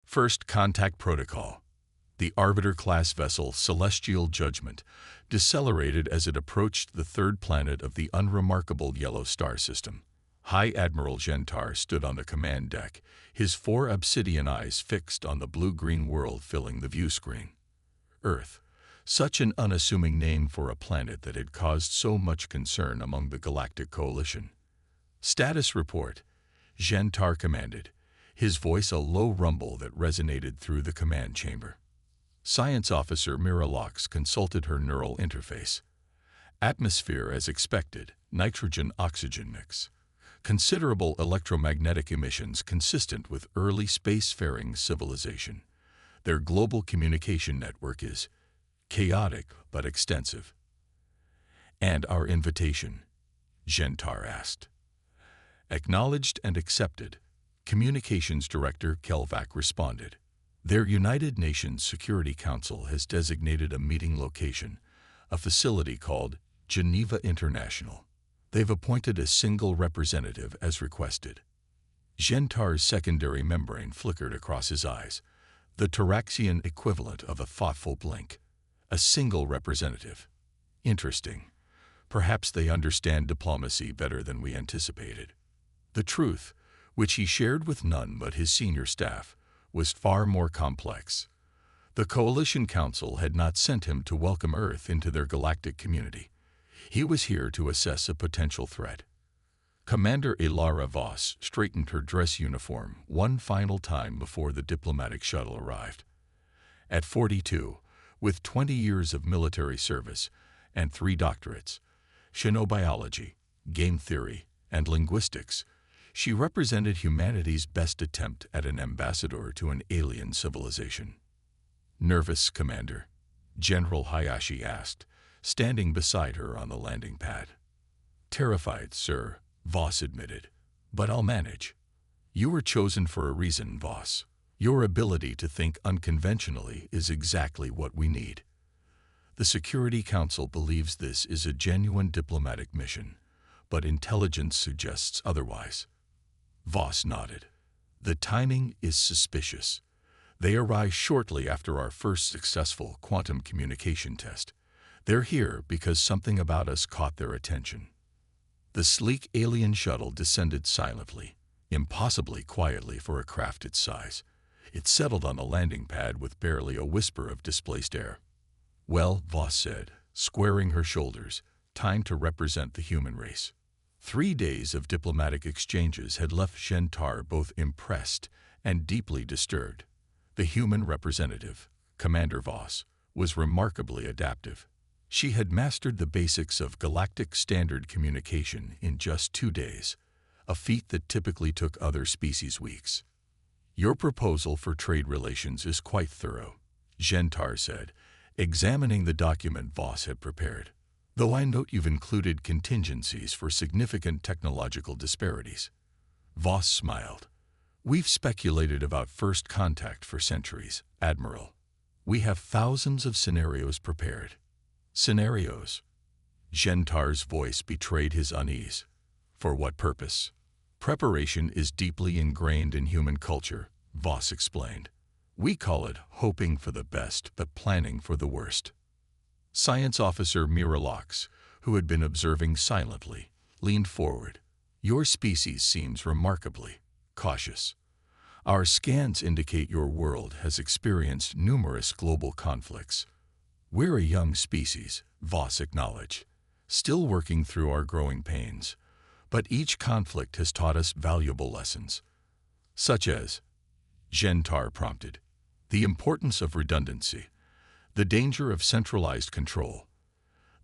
First Contact Protocol. The Arbiter-class vessel Celestial Judgment decelerated as it approached the third planet of the unremarkable yellow star system. High Admiral Gentar stood on the command deck, his 4 obsidian eyes fixed on the blue-green world filling the view screen. Earth, such an unassuming name for a planet that had caused so much concern among the Galactic Coalition. Status report, Gentar commanded, his voice a low rumble that resonated through the command chamber. Science Officer Miralox consulted her neural interface. Atmosphere as expected, nitrogen-oxygen mix. Considerable electromagnetic emissions consistent with early spacefaring civilization. Their global communication network is chaotic but extensive. And our invitation? Gentar asked. Acknowledged and accepted, Communications Director Kelvac responded. Their United Nations Security Council has designated a meeting location, a facility called Geneva International. They've appointed a single representative as requested. Gentar's secondary membrane flickered across his eyes, the Taraxian equivalent of a thoughtful blink. A single representative. Interesting. Perhaps they understand diplomacy better than we anticipated. The truth, which he shared with none but his senior staff, was far more complex. The Coalition Council had not sent him to welcome Earth into their galactic community. He was here to assess a potential threat. Commander Ilara Voss straightened her dress uniform one final time before the diplomatic shuttle arrived. At 42, with 20 years of military service and 3 doctorates, xenobiology, game theory, and linguistics, she represented humanity's best attempt at an ambassador to an alien civilization. Nervous, Commander? General Hayashi asked, standing beside her on the landing pad. Terrified, sir, Voss admitted. But I'll manage. You were chosen for a reason, Voss. Your ability to think unconventionally is exactly what we need. The Security Council believes this is a genuine diplomatic mission, but intelligence suggests otherwise. Voss nodded. The timing is suspicious. They arrive shortly after our first successful quantum communication test. They're here because something about us caught their attention. The sleek alien shuttle descended silently, impossibly quietly for a craft its size. It settled on the landing pad with barely a whisper of displaced air. Well, Voss said, squaring her shoulders, time to represent the human race. 3 days of diplomatic exchanges had left Gentar both impressed and deeply disturbed. The human representative, Commander Voss, was remarkably adaptive. She had mastered the basics of galactic standard communication in just 2 days, a feat that typically took other species weeks. Your proposal for trade relations is quite thorough, Gentar said, examining the document Voss had prepared. Though I note you've included contingencies for significant technological disparities. Voss smiled. We've speculated about first contact for centuries, Admiral. We have thousands of scenarios prepared. Scenarios? Gentar's voice betrayed his unease. For what purpose? Preparation is deeply ingrained in human culture, Voss explained. We call it hoping for the best but planning for the worst. Science Officer Miralox, who had been observing silently, leaned forward. Your species seems remarkably cautious. Our scans indicate your world has experienced numerous global conflicts. We're a young species, Voss acknowledged, still working through our growing pains. But each conflict has taught us valuable lessons. Such as, Gentar prompted, the importance of redundancy, the danger of centralized control,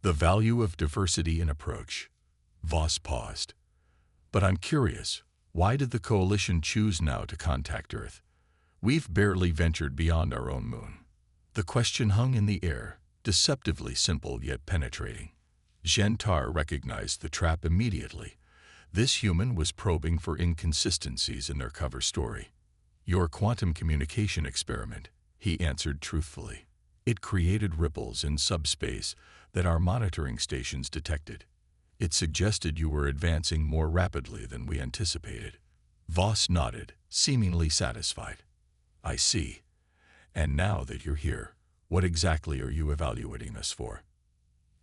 the value of diversity in approach. Voss paused. But I'm curious, why did the Coalition choose now to contact Earth? We've barely ventured beyond our own moon. The question hung in the air, deceptively simple yet penetrating. Gentar recognized the trap immediately. This human was probing for inconsistencies in their cover story. Your quantum communication experiment, he answered truthfully. It created ripples in subspace that our monitoring stations detected. It suggested you were advancing more rapidly than we anticipated. Voss nodded, seemingly satisfied. I see. And now that you're here, what exactly are you evaluating us for?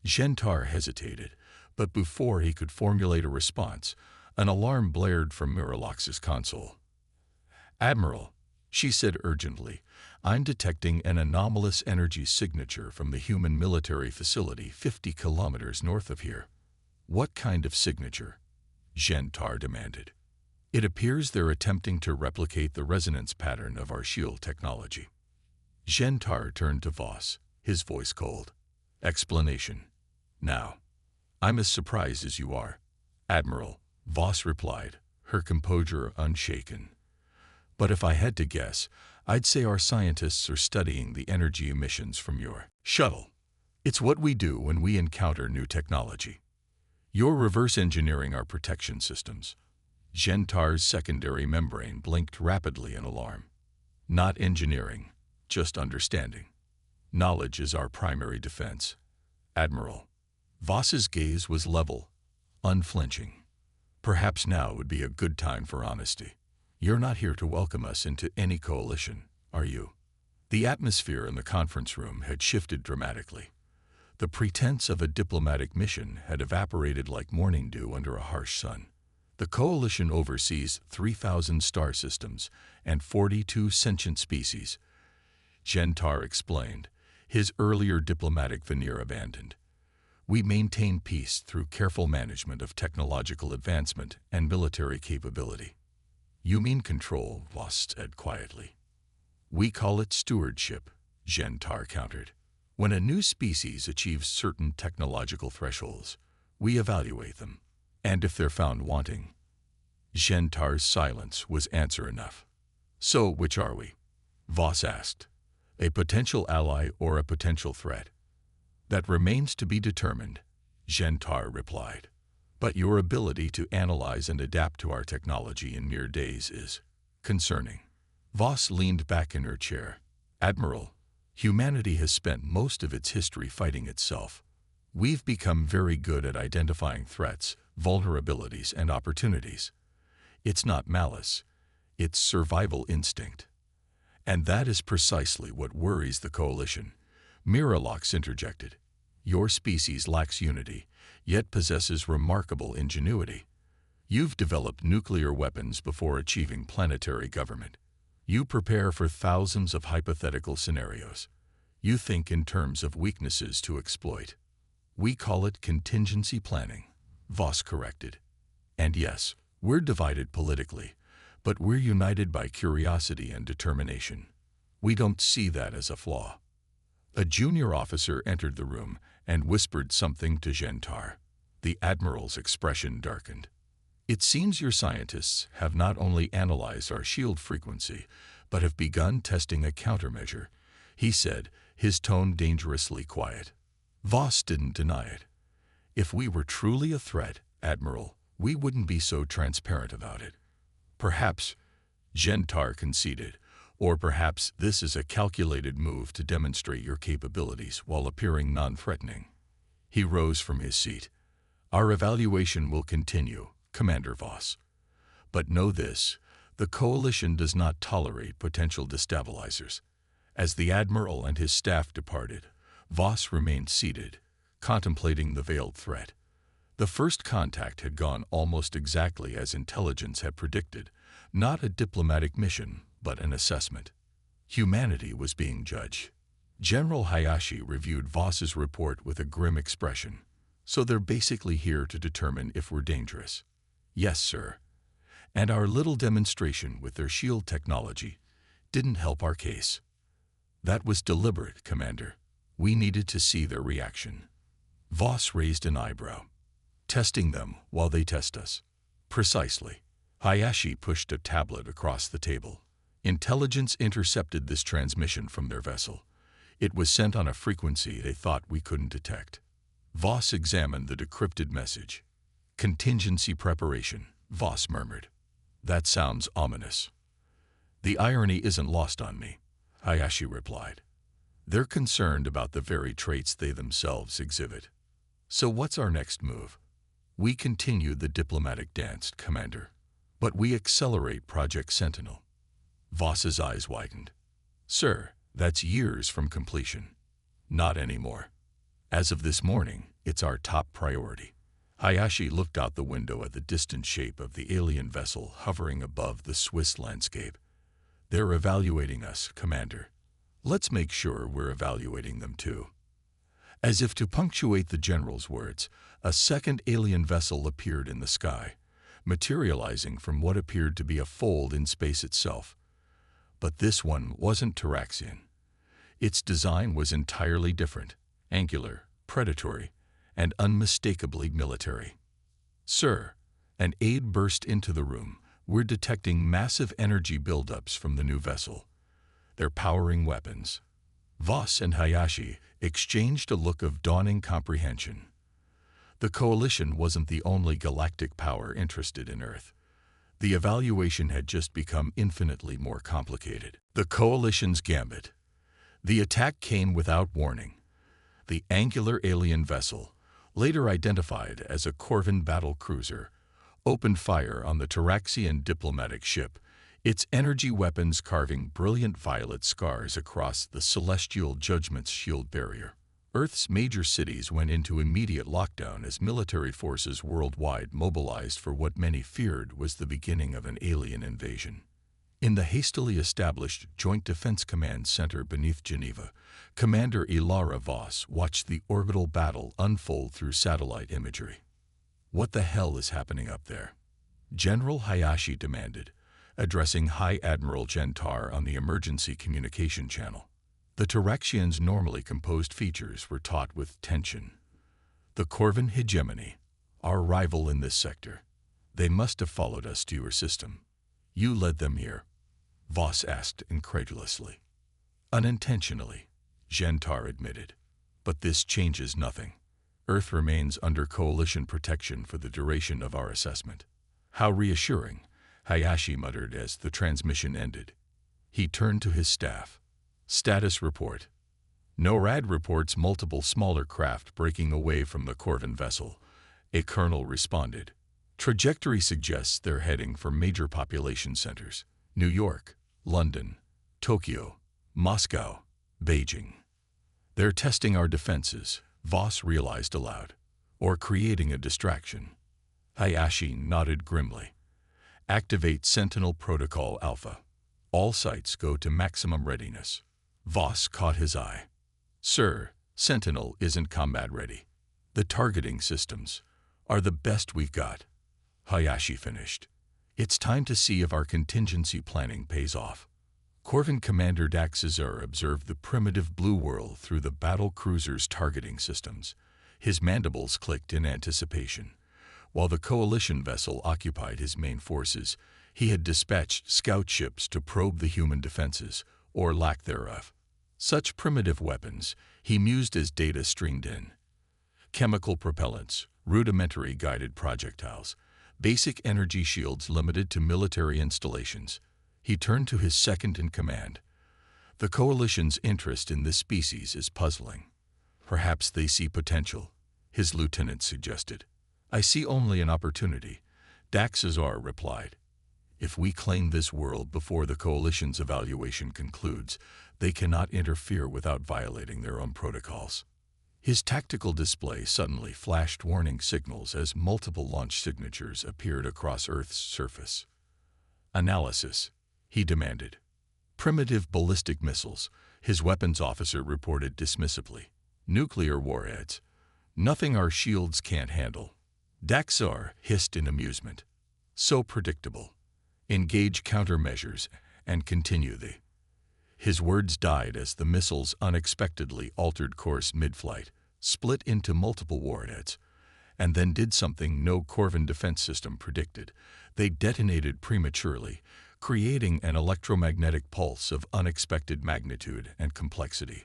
Gentar hesitated, but before he could formulate a response, an alarm blared from Miralox's console. Admiral, she said urgently, I'm detecting an anomalous energy signature from the human military facility 50 kilometers north of here. What kind of signature? Gentar demanded. It appears they're attempting to replicate the resonance pattern of our shield technology. Gentar turned to Voss, his voice cold. Explanation. Now. I'm as surprised as you are. Admiral, Voss replied, her composure unshaken. But if I had to guess, I'd say our scientists are studying the energy emissions from your shuttle. It's what we do when we encounter new technology. You're reverse engineering our protection systems. Gentar's secondary membrane blinked rapidly in alarm. Not engineering, just understanding. Knowledge is our primary defense. Admiral. Voss's gaze was level, unflinching. Perhaps now would be a good time for honesty. You're not here to welcome us into any coalition, are you? The atmosphere in the conference room had shifted dramatically. The pretense of a diplomatic mission had evaporated like morning dew under a harsh sun. The coalition oversees 3,000 star systems and 42 sentient species. Gentar explained, his earlier diplomatic veneer abandoned. We maintain peace through careful management of technological advancement and military capability. You mean control, Voss said quietly. We call it stewardship, Gentar countered. When a new species achieves certain technological thresholds, we evaluate them. And if they're found wanting, Gentar's silence was answer enough. So, which are we? Voss asked. A potential ally or a potential threat? That remains to be determined, Gentar replied. But your ability to analyze and adapt to our technology in mere days is concerning. Voss leaned back in her chair. Admiral, humanity has spent most of its history fighting itself. We've become very good at identifying threats, vulnerabilities, and opportunities. It's not malice, it's survival instinct. And that is precisely what worries the coalition. Miralox interjected. Your species lacks unity, yet possesses remarkable ingenuity. You've developed nuclear weapons before achieving planetary government. You prepare for thousands of hypothetical scenarios. You think in terms of weaknesses to exploit. We call it contingency planning, Voss corrected. And yes, we're divided politically, but we're united by curiosity and determination. We don't see that as a flaw. A junior officer entered the room and whispered something to Gentar. The Admiral's expression darkened. It seems your scientists have not only analyzed our shield frequency, but have begun testing a countermeasure, he said, his tone dangerously quiet. Voss didn't deny it. If we were truly a threat, Admiral, we wouldn't be so transparent about it. Perhaps, Gentar conceded, or perhaps this is a calculated move to demonstrate your capabilities while appearing non-threatening. He rose from his seat. Our evaluation will continue, Commander Voss. But know this, the coalition does not tolerate potential destabilizers. As the Admiral and his staff departed, Voss remained seated, contemplating the veiled threat. The first contact had gone almost exactly as intelligence had predicted, not a diplomatic mission, but an assessment. Humanity was being judged. General Hayashi reviewed Voss's report with a grim expression. So they're basically here to determine if we're dangerous. Yes, sir. And our little demonstration with their shield technology didn't help our case. That was deliberate, Commander. We needed to see their reaction. Voss raised an eyebrow. Testing them while they test us. Precisely. Hayashi pushed a tablet across the table. Intelligence intercepted this transmission from their vessel. It was sent on a frequency they thought we couldn't detect. Voss examined the decrypted message. Contingency preparation, Voss murmured. That sounds ominous. The irony isn't lost on me, Hayashi replied. They're concerned about the very traits they themselves exhibit. So what's our next move? We continue the diplomatic dance, Commander, but we accelerate Project Sentinel. Voss's eyes widened. Sir, that's years from completion. Not anymore. As of this morning, it's our top priority. Hayashi looked out the window at the distant shape of the alien vessel hovering above the Swiss landscape. They're evaluating us, Commander. Let's make sure we're evaluating them too. As if to punctuate the general's words, a second alien vessel appeared in the sky, materializing from what appeared to be a fold in space itself. But this one wasn't Taraxian. Its design was entirely different, angular, predatory, and unmistakably military. Sir, an aide burst into the room. We're detecting massive energy buildups from the new vessel. They're powering weapons. Voss and Hayashi exchanged a look of dawning comprehension. The Coalition wasn't the only galactic power interested in Earth. The evaluation had just become infinitely more complicated. The Coalition's gambit. The attack came without warning. The angular alien vessel, later identified as a Corvin battle cruiser, opened fire on the Taraxian diplomatic ship, its energy weapons carving brilliant violet scars across the celestial judgment's shield barrier. Earth's major cities went into immediate lockdown as military forces worldwide mobilized for what many feared was the beginning of an alien invasion. In the hastily established Joint Defense Command Center beneath Geneva, Commander Ilara Voss watched the orbital battle unfold through satellite imagery. What the hell is happening up there? General Hayashi demanded, addressing High Admiral Gentar on the emergency communication channel. The Taraxians' normally composed features were taut with tension. The Corvin hegemony, our rival in this sector. They must have followed us to your system. You led them here, Voss asked incredulously. Unintentionally, Gentar admitted. But this changes nothing. Earth remains under Coalition protection for the duration of our assessment. How reassuring, Hayashi muttered as the transmission ended. He turned to his staff. Status report. NORAD reports multiple smaller craft breaking away from the Corvin vessel. A colonel responded. Trajectory suggests they're heading for major population centers. New York, London, Tokyo, Moscow, Beijing. They're testing our defenses, Voss realized aloud, or creating a distraction. Hayashi nodded grimly. Activate Sentinel Protocol Alpha. All sites go to maximum readiness. Voss caught his eye. Sir, Sentinel isn't combat ready. The targeting systems are the best we've got. Hayashi finished. It's time to see if our contingency planning pays off. Corvin Commander Daxazar observed the primitive blue world through the battle cruiser's targeting systems. His mandibles clicked in anticipation. While the Coalition vessel occupied his main forces, he had dispatched scout ships to probe the human defenses, or lack thereof. Such primitive weapons, he mused as data streamed in. Chemical propellants, rudimentary guided projectiles, basic energy shields limited to military installations. He turned to his second-in-command. The Coalition's interest in this species is puzzling. Perhaps they see potential, his lieutenant suggested. I see only an opportunity, Daxazar replied. If we claim this world before the Coalition's evaluation concludes, they cannot interfere without violating their own protocols. His tactical display suddenly flashed warning signals as multiple launch signatures appeared across Earth's surface. Analysis, he demanded. Primitive ballistic missiles, his weapons officer reported dismissively. Nuclear warheads. Nothing our shields can't handle. Daxar hissed in amusement. So predictable. Engage countermeasures and continue the... His words died as the missiles unexpectedly altered course mid-flight, split into multiple warheads, and then did something no Corvin defense system predicted. They detonated prematurely, creating an electromagnetic pulse of unexpected magnitude and complexity.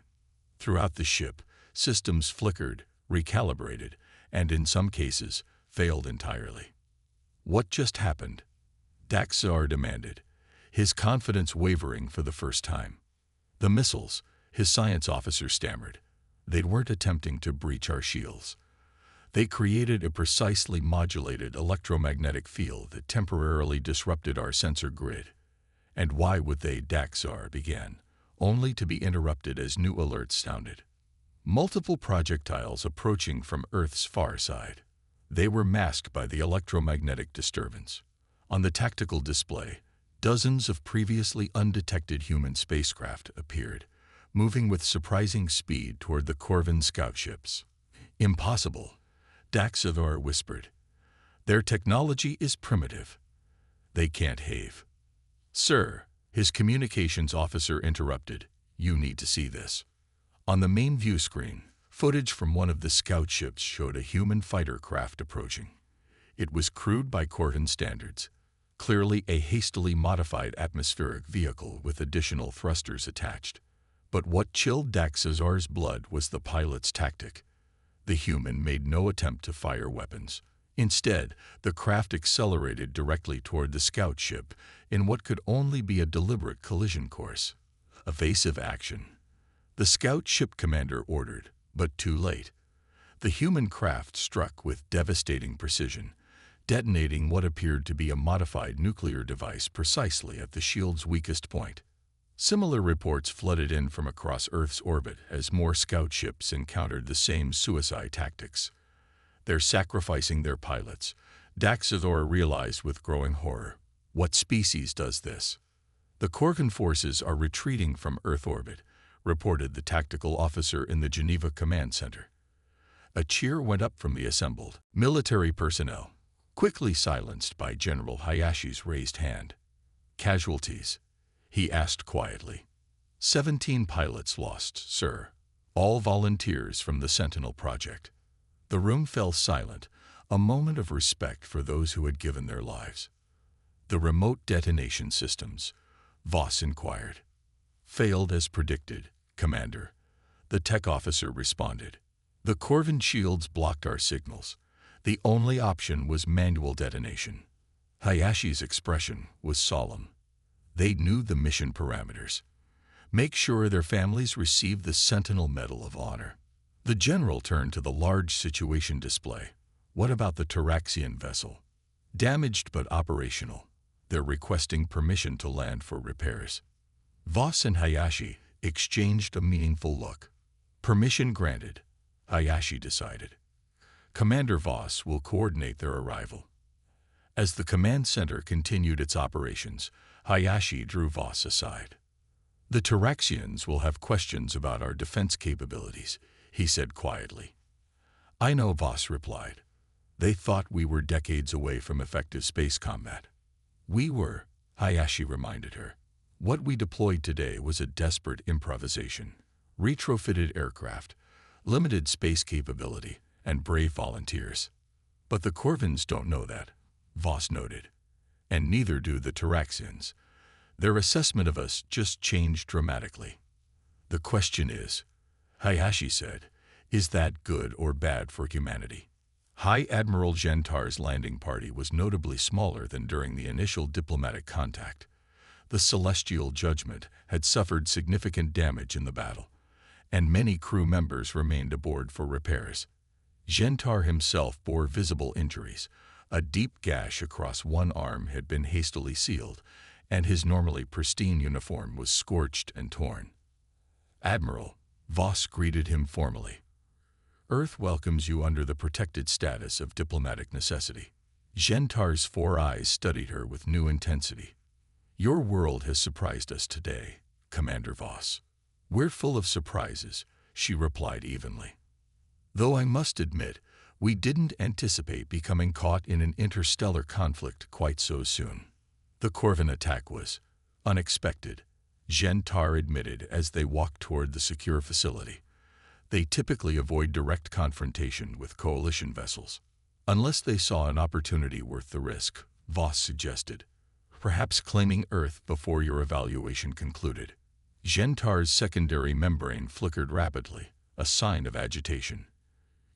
Throughout the ship, systems flickered, recalibrated, and in some cases, failed entirely. What just happened? Daxar demanded, his confidence wavering for the first time. The missiles, his science officer stammered. They weren't attempting to breach our shields. They created a precisely modulated electromagnetic field that temporarily disrupted our sensor grid. And why would they? Daxar began, only to be interrupted as new alerts sounded. Multiple projectiles approaching from Earth's far side. They were masked by the electromagnetic disturbance. On the tactical display, dozens of previously undetected human spacecraft appeared, moving with surprising speed toward the Corvin scout ships. Impossible, Daxar whispered. Their technology is primitive. They can't have. Sir, his communications officer interrupted. You need to see this. On the main view screen, footage from one of the scout ships showed a human fighter craft approaching. It was crude by Corvin standards, clearly a hastily modified atmospheric vehicle with additional thrusters attached. But what chilled Daxar's blood was the pilot's tactic. The human made no attempt to fire weapons. Instead, the craft accelerated directly toward the scout ship in what could only be a deliberate collision course. Evasive action. The scout ship commander ordered, but too late. The human craft struck with devastating precision, detonating what appeared to be a modified nuclear device precisely at the shield's weakest point. Similar reports flooded in from across Earth's orbit as more scout ships encountered the same suicide tactics. They're sacrificing their pilots, Daxar realized with growing horror. What species does this? The Corvin forces are retreating from Earth orbit, reported the tactical officer in the Geneva Command Center. A cheer went up from the assembled military personnel, quickly silenced by General Hayashi's raised hand. Casualties? He asked quietly. 17 pilots lost, sir. All volunteers from the Sentinel Project. The room fell silent, a moment of respect for those who had given their lives. The remote detonation systems, Voss inquired. Failed as predicted, Commander. The tech officer responded. The Corvin shields blocked our signals. The only option was manual detonation. Hayashi's expression was solemn. They knew the mission parameters. Make sure their families receive the Sentinel Medal of Honor. The general turned to the large situation display. What about the Taraxian vessel? Damaged but operational. They're requesting permission to land for repairs. Voss and Hayashi exchanged a meaningful look. Permission granted, Hayashi decided. Commander Voss will coordinate their arrival. As the command center continued its operations, Hayashi drew Voss aside. The Taraxians will have questions about our defense capabilities, he said quietly. I know, Voss replied. They thought we were decades away from effective space combat. We were, Hayashi reminded her. What we deployed today was a desperate improvisation. Retrofitted aircraft, limited space capability, and brave volunteers. But the Corvins don't know that, Voss noted. And neither do the Taraxians. Their assessment of us just changed dramatically. The question is, Hayashi said, is that good or bad for humanity? High Admiral Gentar's landing party was notably smaller than during the initial diplomatic contact. The Celestial Judgment had suffered significant damage in the battle, and many crew members remained aboard for repairs. Gentar himself bore visible injuries. A deep gash across one arm had been hastily sealed, and his normally pristine uniform was scorched and torn. Admiral, Voss greeted him formally. Earth welcomes you under the protected status of diplomatic necessity. Gentar's 4 eyes studied her with new intensity. Your world has surprised us today, Commander Voss. We're full of surprises, she replied evenly. Though I must admit, we didn't anticipate becoming caught in an interstellar conflict quite so soon. The Corvin attack was unexpected, Gentar admitted as they walked toward the secure facility. They typically avoid direct confrontation with coalition vessels. Unless they saw an opportunity worth the risk, Voss suggested. Perhaps claiming Earth before your evaluation concluded. Gentar's secondary membrane flickered rapidly, a sign of agitation.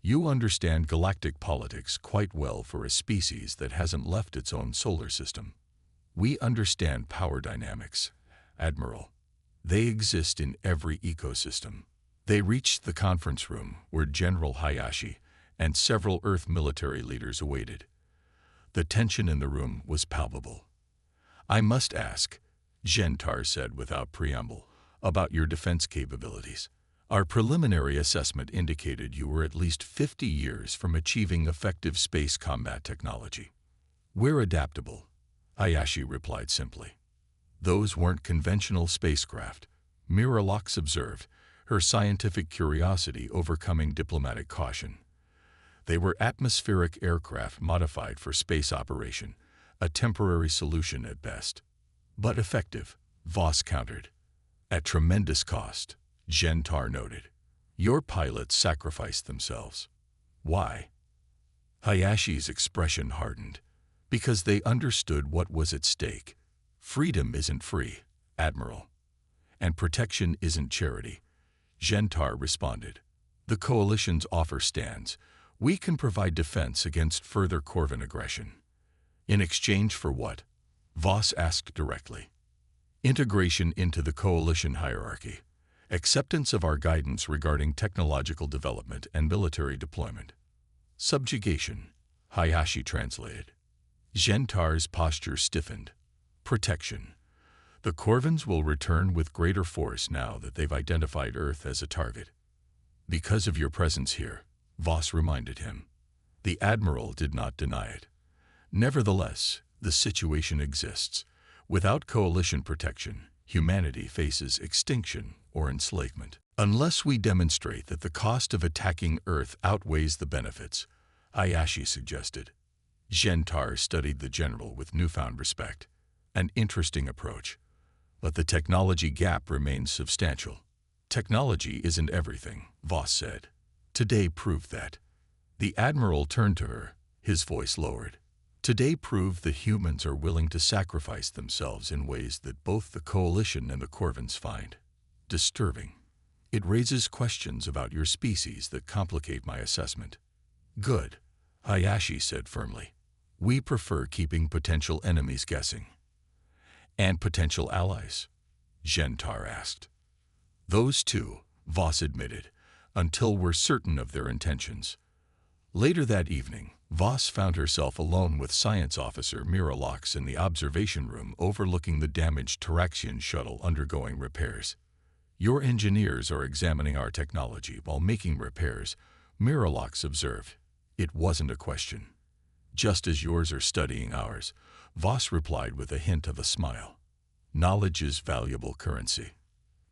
You understand galactic politics quite well for a species that hasn't left its own solar system. We understand power dynamics, Admiral. They exist in every ecosystem. They reached the conference room where General Hayashi and several Earth military leaders awaited. The tension in the room was palpable. I must ask, Gentar said without preamble, about your defense capabilities. Our preliminary assessment indicated you were at least 50 years from achieving effective space combat technology. We're adaptable, Hayashi replied simply. Those weren't conventional spacecraft, Miralax observed, her scientific curiosity overcoming diplomatic caution. They were atmospheric aircraft modified for space operation, a temporary solution at best. But effective, Voss countered. At tremendous cost, Gentar noted. Your pilots sacrificed themselves. Why? Hayashi's expression hardened. Because they understood what was at stake. Freedom isn't free, Admiral. And protection isn't charity. Gentar responded. The Coalition's offer stands. We can provide defense against further Corvan aggression. In exchange for what? Voss asked directly. Integration into the Coalition hierarchy. Acceptance of our guidance regarding technological development and military deployment. Subjugation, Hayashi translated. Gentar's posture stiffened. Protection. The Corvans will return with greater force now that they've identified Earth as a target. Because of your presence here, Voss reminded him. The Admiral did not deny it. Nevertheless, the situation exists. Without Coalition protection, humanity faces extinction or enslavement. Unless we demonstrate that the cost of attacking Earth outweighs the benefits, Hayashi suggested. Gentar studied the general with newfound respect. An interesting approach. But the technology gap remains substantial. Technology isn't everything, Voss said. Today proved that. The Admiral turned to her, his voice lowered. Today proved that humans are willing to sacrifice themselves in ways that both the Coalition and the Corvans find disturbing. It raises questions about your species that complicate my assessment. Good, Hayashi said firmly. We prefer keeping potential enemies guessing. And potential allies? Gentar asked. Those too, Voss admitted, until we're certain of their intentions. Later that evening, Voss found herself alone with Science Officer Miralax in the observation room overlooking the damaged Taraxian shuttle undergoing repairs. Your engineers are examining our technology while making repairs, Miralax observed. It wasn't a question. Just as yours are studying ours, Voss replied with a hint of a smile. Knowledge is valuable currency.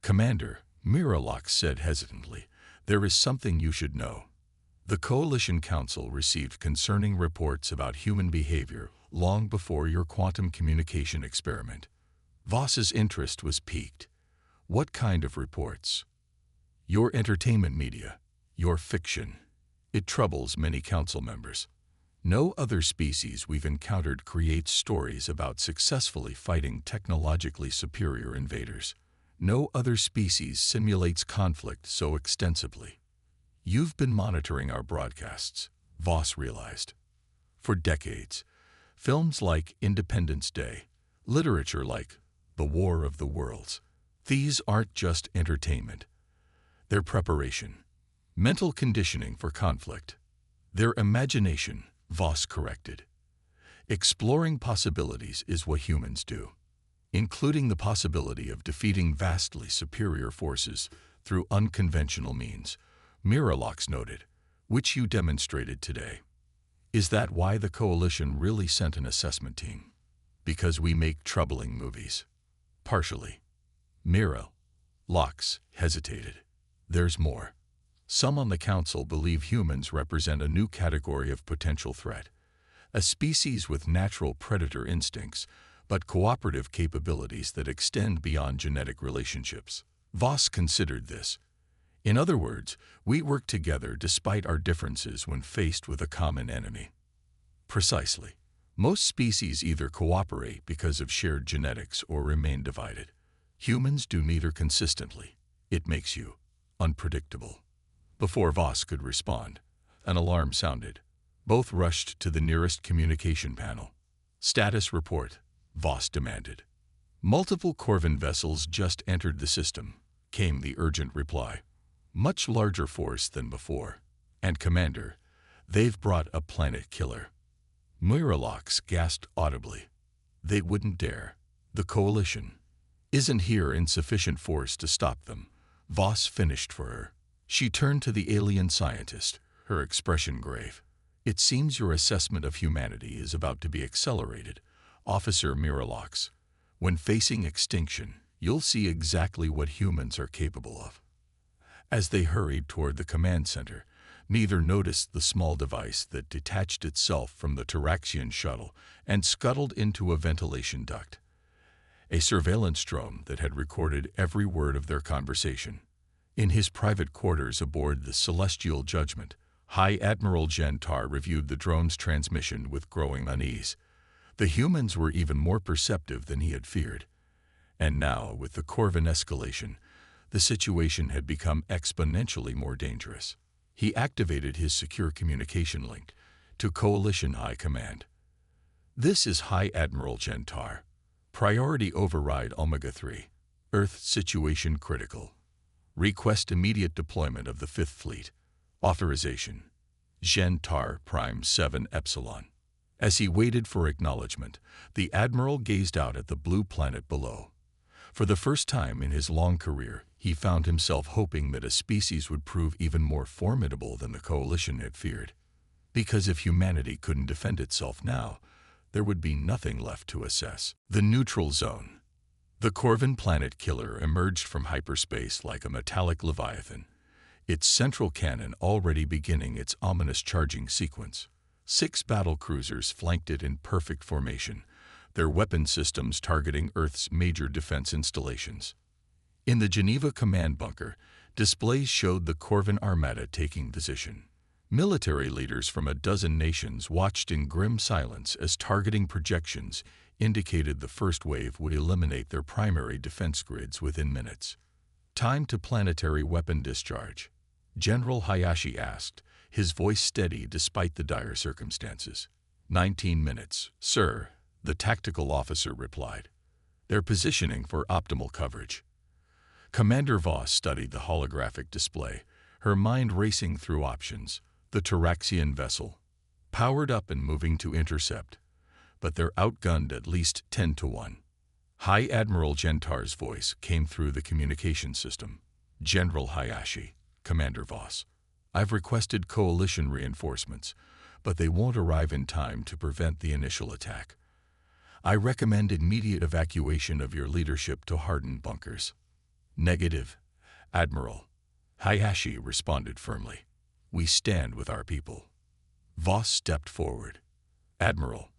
Commander, Miralax said hesitantly, there is something you should know. The Coalition Council received concerning reports about human behavior long before your quantum communication experiment. Voss's interest was piqued. What kind of reports? Your entertainment media, your fiction. It troubles many council members. No other species we've encountered creates stories about successfully fighting technologically superior invaders. No other species simulates conflict so extensively. You've been monitoring our broadcasts, Voss realized. For decades, films like Independence Day, literature like The War of the Worlds, these aren't just entertainment. They're preparation, mental conditioning for conflict. They're imagination, Voss corrected. Exploring possibilities is what humans do, including the possibility of defeating vastly superior forces through unconventional means, Miralax noted, which you demonstrated today. Is that why the Coalition really sent an assessment team? Because we make troubling movies. Partially. Miralax hesitated. There's more. Some on the Council believe humans represent a new category of potential threat, a species with natural predator instincts, but cooperative capabilities that extend beyond genetic relationships. Voss considered this. In other words, we work together despite our differences when faced with a common enemy. Precisely. Most species either cooperate because of shared genetics or remain divided. Humans do neither consistently. It makes you unpredictable. Before Voss could respond, an alarm sounded. Both rushed to the nearest communication panel. Status report, Voss demanded. Multiple Corvan vessels just entered the system, came the urgent reply. Much larger force than before. And Commander, they've brought a planet killer. Miralax gasped audibly. They wouldn't dare. The Coalition. Isn't here insufficient force to stop them? Voss finished for her. She turned to the alien scientist, her expression grave. It seems your assessment of humanity is about to be accelerated, Officer Miralox. When facing extinction, you'll see exactly what humans are capable of. As they hurried toward the command center, neither noticed the small device that detached itself from the Taraxian shuttle and scuttled into a ventilation duct. A surveillance drone that had recorded every word of their conversation. In his private quarters aboard the Celestial Judgment, High Admiral Gentar reviewed the drone's transmission with growing unease. The humans were even more perceptive than he had feared. And now, with the Corvin escalation, the situation had become exponentially more dangerous. He activated his secure communication link to Coalition High Command. This is High Admiral Gentar. Priority override Omega-3. Earth situation critical. Request immediate deployment of the 5th Fleet. Authorization. Gentar Prime 7 Epsilon. As he waited for acknowledgement, the Admiral gazed out at the blue planet below. For the first time in his long career, he found himself hoping that a species would prove even more formidable than the Coalition had feared. Because if humanity couldn't defend itself now, there would be nothing left to assess. The neutral zone. The Corvin planet killer emerged from hyperspace like a metallic leviathan, its central cannon already beginning its ominous charging sequence. 6 battle cruisers flanked it in perfect formation, their weapon systems targeting Earth's major defense installations. In the Geneva command bunker, displays showed the Corvin Armada taking position. Military leaders from a dozen nations watched in grim silence as targeting projections indicated the first wave would eliminate their primary defense grids within minutes. Time to planetary weapon discharge, General Hayashi asked, his voice steady despite the dire circumstances. 19 minutes, sir, the tactical officer replied. They're positioning for optimal coverage. Commander Voss studied the holographic display, her mind racing through options. The Taraxian vessel, powered up and moving to intercept, but they're outgunned at least 10-1. High Admiral Gentar's voice came through the communication system. General Hayashi, Commander Voss, I've requested Coalition reinforcements, but they won't arrive in time to prevent the initial attack. I recommend immediate evacuation of your leadership to hardened bunkers. Negative, Admiral. Hayashi responded firmly. We stand with our people. Voss stepped forward. Admiral,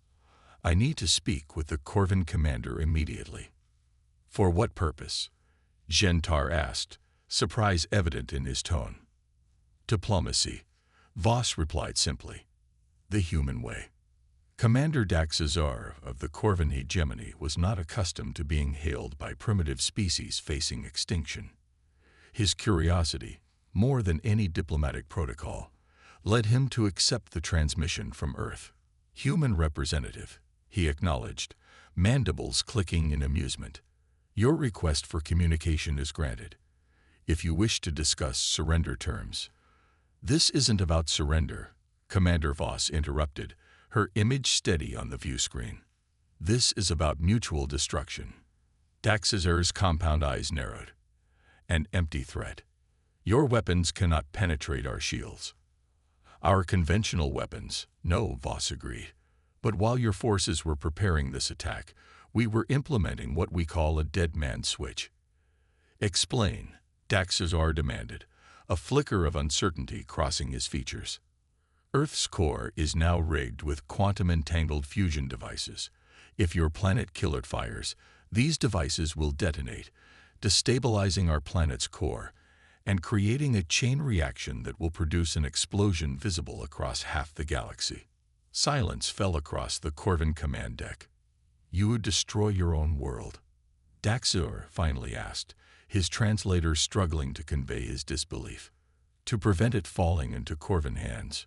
I need to speak with the Corvin commander immediately. For what purpose? Gentar asked, surprise evident in his tone. Diplomacy, Voss replied simply. The human way. Commander Daxazar of the Corvin hegemony was not accustomed to being hailed by primitive species facing extinction. His curiosity, more than any diplomatic protocol, led him to accept the transmission from Earth. Human representative, he acknowledged, mandibles clicking in amusement. Your request for communication is granted. If you wish to discuss surrender terms. This isn't about surrender, Commander Voss interrupted, her image steady on the view screen. This is about mutual destruction. Daxazar's compound eyes narrowed. An empty threat. Your weapons cannot penetrate our shields. Our conventional weapons, no, Voss agreed. But while your forces were preparing this attack, we were implementing what we call a dead man switch. Explain, Daxazar demanded, a flicker of uncertainty crossing his features. Earth's core is now rigged with quantum-entangled fusion devices. If your planet killer fires, these devices will detonate, destabilizing our planet's core and creating a chain reaction that will produce an explosion visible across half the galaxy. Silence fell across the Corvin command deck. You would destroy your own world? Daxazar finally asked, his translator struggling to convey his disbelief. To prevent it falling into Corvin hands.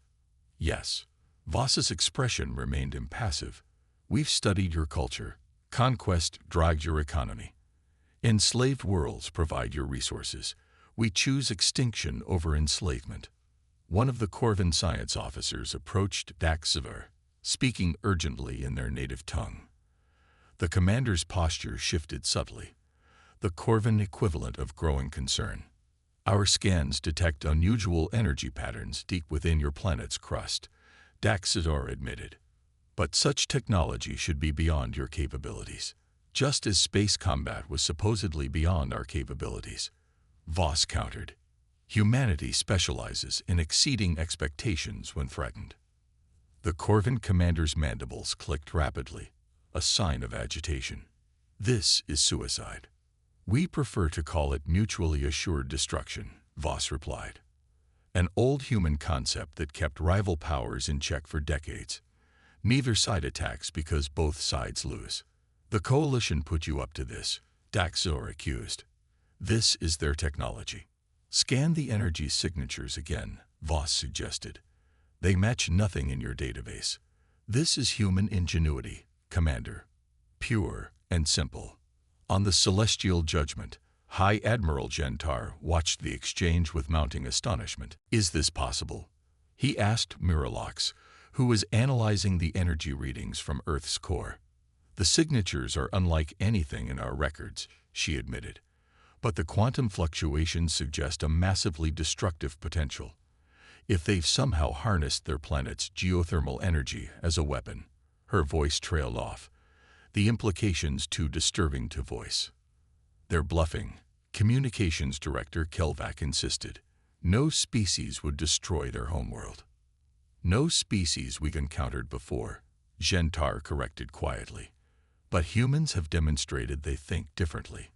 Yes. Voss's expression remained impassive. We've studied your culture. Conquest drives your economy. Enslaved worlds provide your resources. We choose extinction over enslavement. One of the Corvin science officers approached Daxazar, speaking urgently in their native tongue. The commander's posture shifted subtly. the Corvin equivalent of growing concern. Our scans detect unusual energy patterns deep within your planet's crust, Daxador admitted. But such technology should be beyond your capabilities, just as space combat was supposedly beyond our capabilities. Voss countered. Humanity specializes in exceeding expectations when threatened. The Corvin commander's mandibles clicked rapidly, a sign of agitation. This is suicide. We prefer to call it mutually assured destruction, Voss replied. An old human concept that kept rival powers in check for decades. Neither side attacks because both sides lose. The Coalition put you up to this, Daxor accused. This is their technology. Scan the energy signatures again, Voss suggested. They match nothing in your database. This is human ingenuity, Commander. Pure and simple. On the celestial judgment, High Admiral Gentar watched the exchange with mounting astonishment. Is this possible? He asked Miralox, who was analyzing the energy readings from Earth's core. The signatures are unlike anything in our records, she admitted. But the quantum fluctuations suggest a massively destructive potential. If they've somehow harnessed their planet's geothermal energy as a weapon, her voice trailed off, the implications too disturbing to voice. They're bluffing, Communications Director Kelvac insisted. No species would destroy their homeworld. No species we've encountered before, Gentar corrected quietly. But humans have demonstrated they think differently.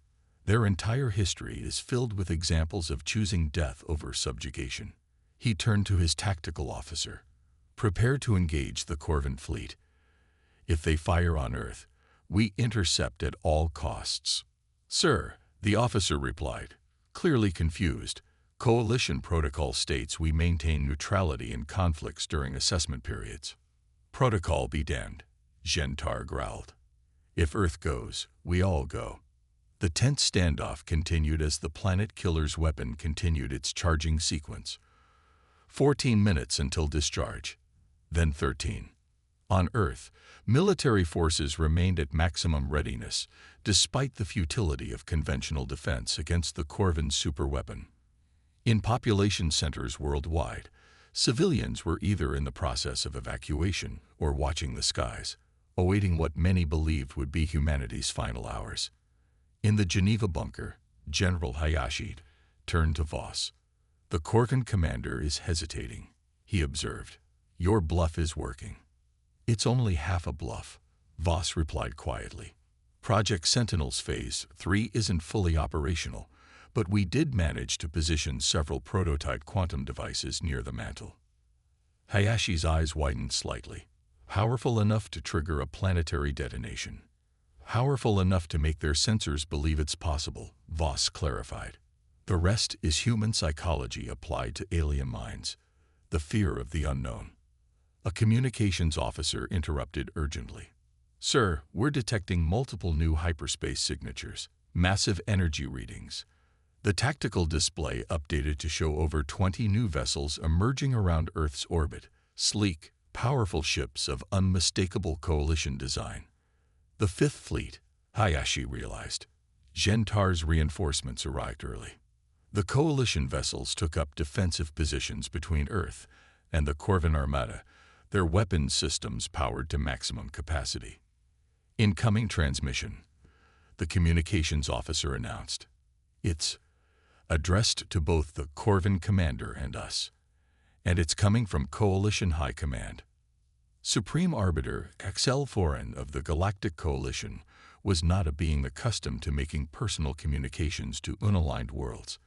Their entire history is filled with examples of choosing death over subjugation. He turned to his tactical officer. Prepare to engage the Corvin fleet. If they fire on Earth, we intercept at all costs. Sir, the officer replied, clearly confused. Coalition protocol states we maintain neutrality in conflicts during assessment periods. Protocol be damned, Gentar growled. If Earth goes, we all go. The tense standoff continued as the planet killer's weapon continued its charging sequence. 14 minutes until discharge, then 13. On Earth, military forces remained at maximum readiness, despite the futility of conventional defense against the Corvin superweapon. In population centers worldwide, civilians were either in the process of evacuation or watching the skies, awaiting what many believed would be humanity's final hours. In the Geneva bunker, General Hayashi turned to Voss. The Corvin commander is hesitating, he observed. Your bluff is working. It's only half a bluff, Voss replied quietly. Project Sentinel's Phase 3 isn't fully operational, but we did manage to position several prototype quantum devices near the mantle. Hayashi's eyes widened slightly. Powerful enough to trigger a planetary detonation. Powerful enough to make their sensors believe it's possible, Voss clarified. The rest is human psychology applied to alien minds, the fear of the unknown. A communications officer interrupted urgently. Sir, we're detecting multiple new hyperspace signatures, massive energy readings. The tactical display updated to show over 20 new vessels emerging around Earth's orbit, sleek, powerful ships of unmistakable Coalition design. The Fifth Fleet, Hayashi realized. Gentar's reinforcements arrived early. The Coalition vessels took up defensive positions between Earth and the Corvin Armada, their weapons systems powered to maximum capacity. Incoming transmission, the communications officer announced. It's addressed to both the Corvin commander and us, and it's coming from Coalition High Command. Supreme Arbiter Axel Foran of the Galactic Coalition was not a being accustomed to making personal communications to unaligned worlds.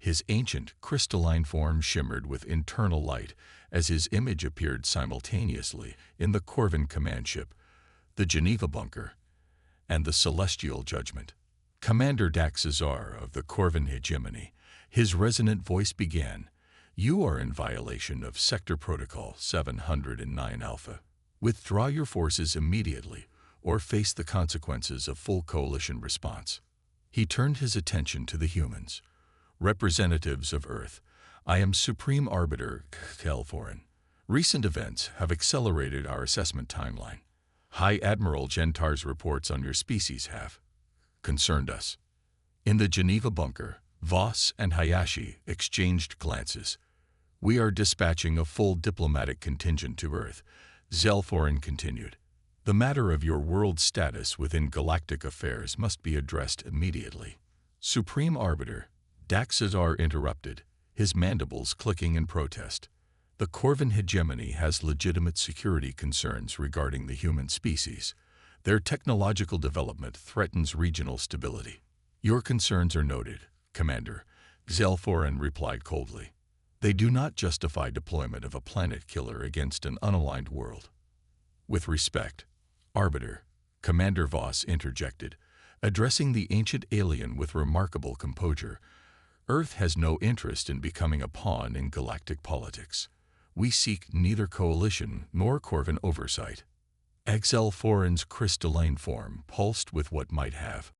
His ancient, crystalline form shimmered with internal light as his image appeared simultaneously in the Corvin command ship, the Geneva bunker, and the Celestial Judgment. Commander Daxazar of the Corvin hegemony, his resonant voice began, You are in violation of Sector Protocol 709 Alpha. Withdraw your forces immediately or face the consequences of full Coalition response. He turned his attention to the humans. Representatives of Earth, I am Supreme Arbiter Foran. Recent events have accelerated our assessment timeline. High Admiral Gentar's reports on your species have concerned us. In the Geneva bunker, Voss and Hayashi exchanged glances. "We are dispatching a full diplomatic contingent to Earth," Zelforin continued. "The matter of your world's status within galactic affairs must be addressed immediately." Supreme Arbiter, Daxazar interrupted, his mandibles clicking in protest. "The Corvin hegemony has legitimate security concerns regarding the human species. Their technological development threatens regional stability." "Your concerns are noted, Commander," Zelforin replied coldly. "They do not justify deployment of a planet killer against an unaligned world." "With respect, Arbiter," Commander Voss interjected, addressing the ancient alien with remarkable composure, "Earth has no interest in becoming a pawn in galactic politics. We seek neither coalition nor Corvin oversight." Zelforin's crystalline form pulsed with what might have